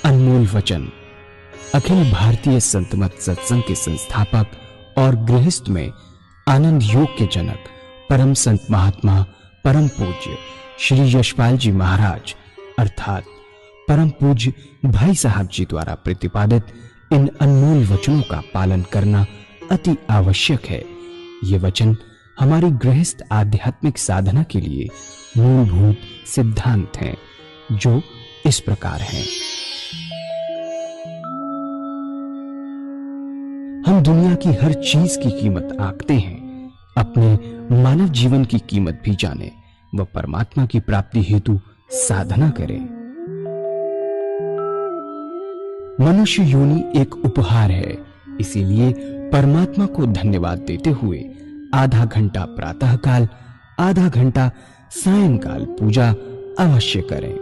अनमोल वचन अखिल भारतीय संत मत सत्संग के संस्थापक और गृहस्थ में आनंद योग के जनक परम संत महात्मा परम पूज्य श्री यशपाल जी महाराज अर्थात परम पूज्य भाई साहब जी द्वारा प्रतिपादित इन अनमोल वचनों का पालन करना अति आवश्यक है। ये वचन हमारी गृहस्थ आध्यात्मिक साधना के लिए मूलभूत सिद्धांत हैं, जो इस प्रकार हैं। हम दुनिया की हर चीज की कीमत आंकते हैं, अपने मानव जीवन की कीमत भी जाने व परमात्मा की प्राप्ति हेतु साधना करें। मनुष्य योनि एक उपहार है, इसीलिए परमात्मा को धन्यवाद देते हुए आधा घंटा प्रातःकाल, आधा घंटा सायंकाल पूजा अवश्य करें।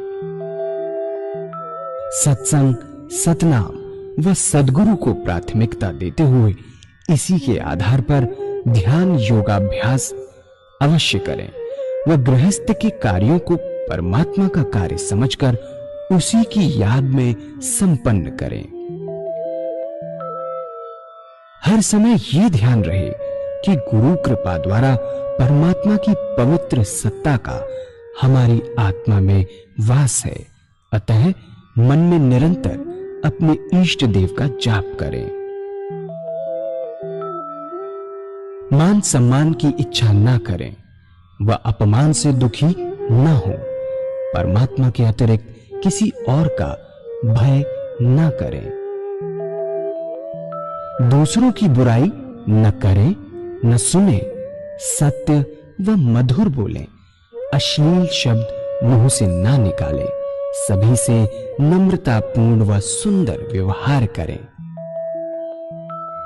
सत्संग, सतनाम व सद्गुरु को प्राथमिकता देते हुए इसी के आधार पर ध्यान योगाभ्यास अवश्य करें व गृहस्थ के कार्यों को परमात्मा का कार्य समझकर उसी की याद में संपन्न करें। हर समय ये ध्यान रहे कि गुरु कृपा द्वारा परमात्मा की पवित्र सत्ता का हमारी आत्मा में वास है, अतः मन में निरंतर अपने इष्ट देव का जाप करें। मान सम्मान की इच्छा ना करें व अपमान से दुखी न हो। परमात्मा के अतिरिक्त किसी और का भय न करें। दूसरों की बुराई न करें, न सुने, सत्य व मधुर बोलें, अश्लील शब्द मुंह से ना निकालें, सभी से नम्रतापूर्ण व सुंदर व्यवहार करें।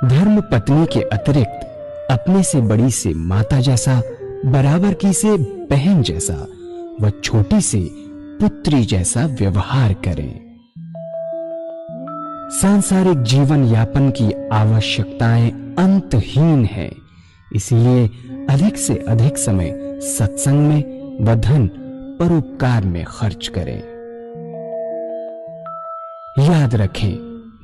धर्म पत्नी के अतिरिक्त अपने से बड़ी से माता जैसा, बराबर की से बहन जैसा व छोटी से पुत्री जैसा व्यवहार करें। सांसारिक जीवन यापन की आवश्यकताएं अंतहीन है, इसलिए अधिक से अधिक समय सत्संग में व धन परोपकार में खर्च करें। याद रखें,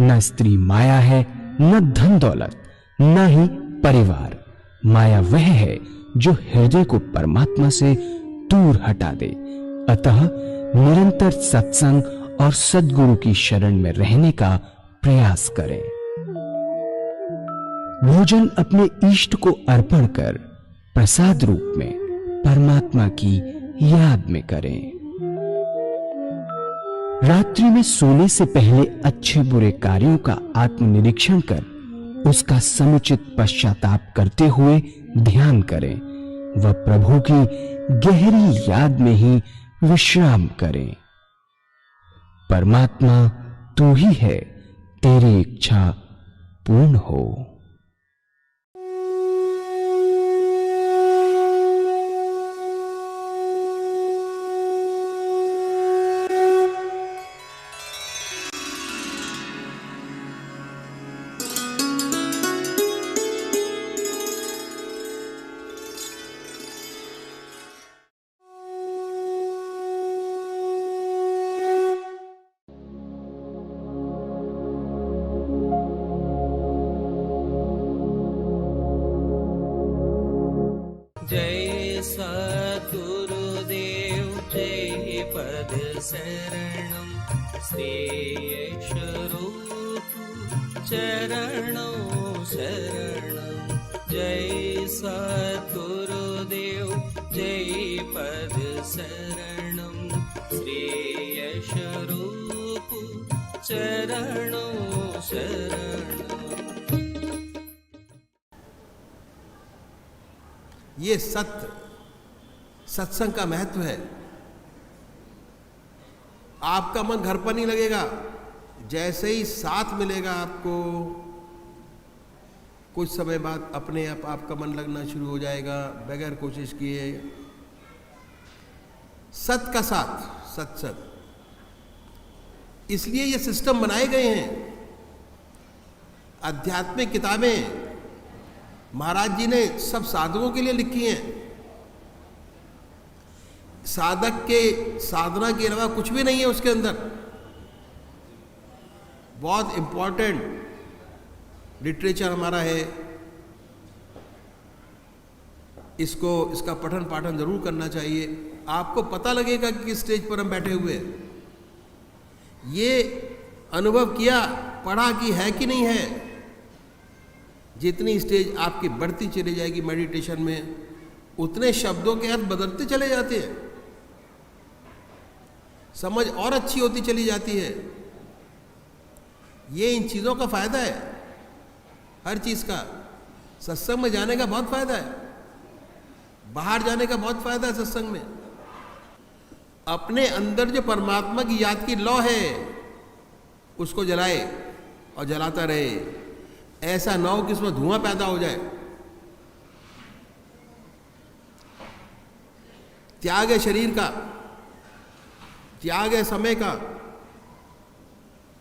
न स्त्री माया है, न धन दौलत, न ही परिवार। माया वह है जो हृदय को परमात्मा से दूर हटा दे। अतः निरंतर सत्संग और सद्गुरु की शरण में रहने का प्रयास करें। भोजन अपने इष्ट को अर्पण कर प्रसाद रूप में परमात्मा की याद में करें। रात्रि में सोने से पहले अच्छे बुरे कार्यों का आत्मनिरीक्षण कर उसका समुचित पश्चाताप करते हुए ध्यान करें व प्रभु की गहरी याद में ही विश्राम करें। परमात्मा तू ही है, तेरी इच्छा पूर्ण हो। जय सद्गुरुदेव जय पद शरणं श्रेयस्वरूप चरणों शरणं। जय सद्गुरुदेव जय पद शरणं श्रेयस्वरूप चरणों शरणं। ये सत्य सत्संग का महत्व है। आपका मन घर पर नहीं लगेगा, जैसे ही साथ मिलेगा आपको कुछ समय बाद अपने आप आपका मन लगना शुरू हो जाएगा, बगैर कोशिश किए। सत का साथ सत्संग, इसलिए ये सिस्टम बनाए गए हैं। आध्यात्मिक किताबें महाराज जी ने सब साधकों के लिए लिखी हैं। साधक के साधना के अलावा कुछ भी नहीं है उसके अंदर। बहुत इम्पोर्टेंट लिटरेचर हमारा है। इसका पठन पाठन जरूर करना चाहिए। आपको पता लगेगा कि किस स्टेज पर हम बैठे हुए हैं। ये अनुभव किया, पढ़ा कि है कि नहीं है। जितनी स्टेज आपकी बढ़ती चली जाएगी मेडिटेशन में, उतने शब्दों के अर्थ बदलते चले जाते हैं, समझ और अच्छी होती चली जाती है। ये इन चीज़ों का फायदा है, हर चीज़ का। सत्संग में जाने का बहुत फायदा है, बाहर जाने का बहुत फायदा है सत्संग में। अपने अंदर जो परमात्मा की याद की लौ है, उसको जलाए और जलाता रहे। ऐसा ना हो कि उसमें धुआं पैदा हो जाए। त्याग है शरीर का, त्याग है समय का,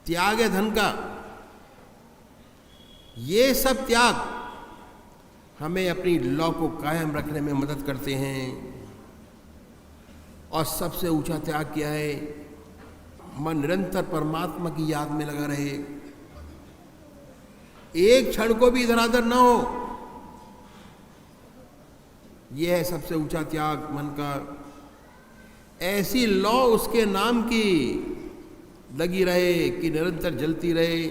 त्याग है धन का। ये सब त्याग हमें अपनी लौ को कायम रखने में मदद करते हैं। और सबसे ऊंचा त्याग क्या है? मन निरंतर परमात्मा की याद में लगा रहे, एक क्षण को भी इधर उधर ना हो। यह है सबसे ऊंचा त्याग मन का। ऐसी लौ उसके नाम की लगी रहे कि निरंतर जलती रहे,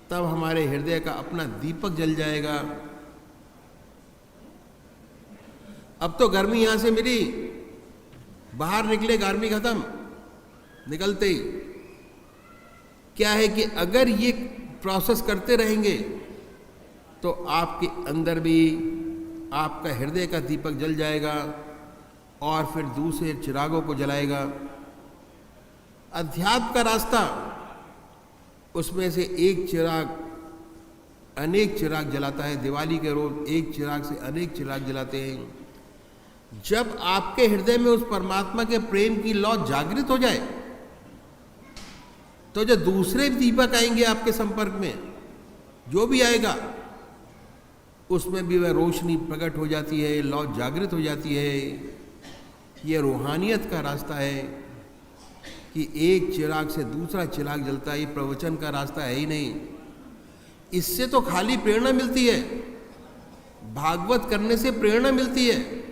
तब हमारे हृदय का अपना दीपक जल जाएगा। अब तो गर्मी यहां से मिली, बाहर निकले गर्मी खत्म, निकलते ही क्या है कि अगर ये प्रोसेस करते रहेंगे तो आपके अंदर भी आपका हृदय का दीपक जल जाएगा और फिर दूसरे चिरागों को जलाएगा। अध्यात्म का रास्ता, उसमें से एक चिराग अनेक चिराग जलाता है। दिवाली के रोज एक चिराग से अनेक चिराग जलाते हैं। जब आपके हृदय में उस परमात्मा के प्रेम की लौ जागृत हो जाए, तो जो दूसरे दीपक आएंगे आपके संपर्क में, जो भी आएगा उसमें भी वह रोशनी प्रकट हो जाती है, लौ जागृत हो जाती है। यह रूहानियत का रास्ता है कि एक चिराग से दूसरा चिराग जलता है। ये प्रवचन का रास्ता है ही नहीं। इससे तो खाली प्रेरणा मिलती है, भागवत करने से प्रेरणा मिलती है,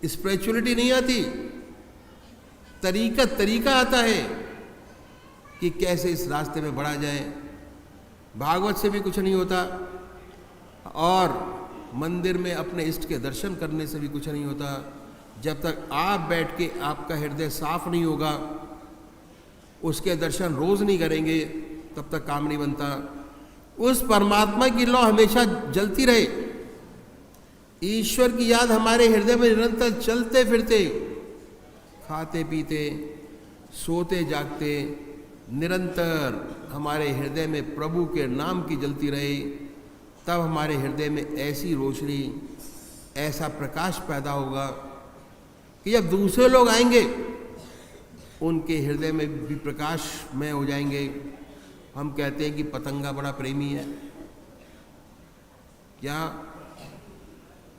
स्पिरिचुअलिटी नहीं आती। तरीका आता है कि कैसे इस रास्ते में बढ़ा जाए। भागवत से भी कुछ नहीं होता और मंदिर में अपने इष्ट के दर्शन करने से भी कुछ नहीं होता। जब तक आप बैठ के आपका हृदय साफ नहीं होगा, उसके दर्शन रोज नहीं करेंगे, तब तक काम नहीं बनता। उस परमात्मा की लौ हमेशा जलती रहे, ईश्वर की याद हमारे हृदय में निरंतर चलते फिरते, खाते पीते, सोते जागते, निरंतर हमारे हृदय में प्रभु के नाम की जलती रहे। तब हमारे हृदय में ऐसी रोशनी, ऐसा प्रकाश पैदा होगा कि जब दूसरे लोग आएंगे उनके हृदय में भी प्रकाशमय हो जाएंगे। हम कहते हैं कि पतंगा बड़ा प्रेमी है। क्या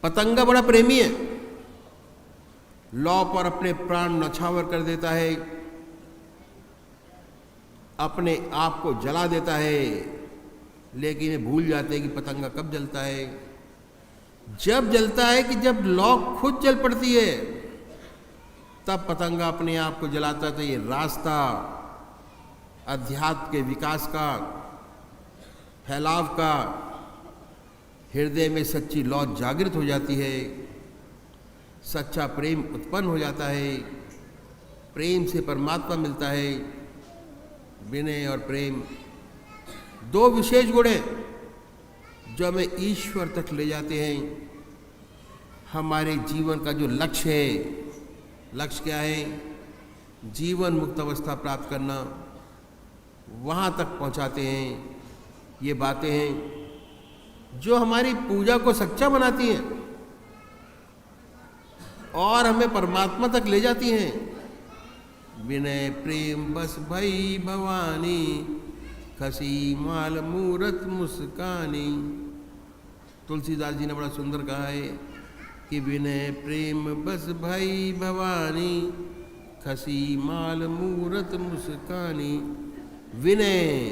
पतंगा बड़ा प्रेमी है? लौ पर अपने प्राण नछावर कर देता है, अपने आप को जला देता है, लेकिन ये भूल जाते हैं कि पतंगा कब जलता है। जब जलता है कि जब लौ खुद जल पड़ती है, तब पतंगा अपने आप को जलाता है। तो ये रास्ता अध्यात्म के विकास का, फैलाव का, हृदय में सच्ची लौ जागृत हो जाती है, सच्चा प्रेम उत्पन्न हो जाता है, प्रेम से परमात्मा मिलता है। विनय और प्रेम दो विशेष गुण हैं जो हमें ईश्वर तक ले जाते हैं। हमारे जीवन का जो लक्ष्य है, लक्ष्य क्या है? जीवन मुक्त अवस्था प्राप्त करना, वहाँ तक पहुँचाते हैं। ये बातें हैं जो हमारी पूजा को सच्चा बनाती हैं और हमें परमात्मा तक ले जाती हैं। विनय प्रेम बस भई भवानी, खसी माल मूरत मुस्कानी। तुलसीदास जी ने बड़ा सुंदर कहा है कि विनय प्रेम बस भई भवानी, खसी माल मूरत मुस्कानी। विनय,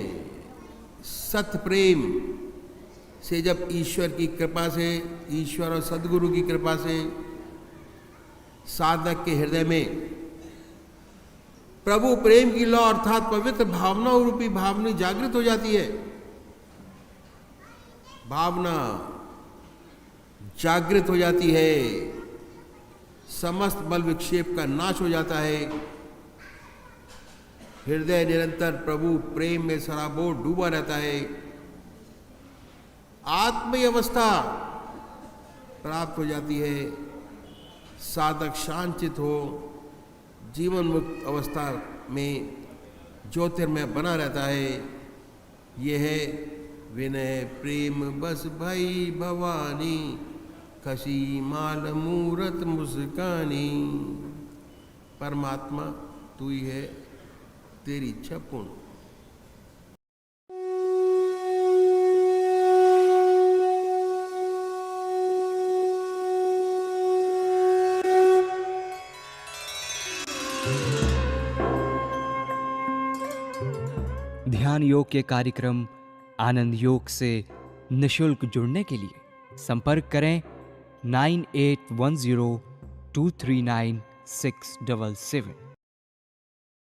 सत प्रेम से जब ईश्वर की कृपा से, ईश्वर और सदगुरु की कृपा से साधक के हृदय में प्रभु प्रेम की लौ अर्थात पवित्र भावना रूपी भावना जागृत हो जाती है। भावना जागृत हो जाती है, समस्त बल विक्षेप का नाश हो जाता है। हृदय निरंतर प्रभु प्रेम में सराबोर डूबा रहता है। आत्मीय अवस्था प्राप्त हो जाती है। साधक शांतित हो जीवन मुक्त अवस्था में ज्योतिर्मय बना रहता है। यह है विनय प्रेम बस भई भवानी, खसी माल मूरत मुस्कानी। परमात्मा तू ही है, तेरी इच्छा पूर्ण। ध्यान योग के कार्यक्रम आनंद योग से निशुल्क जुड़ने के लिए संपर्क करें 9810239677।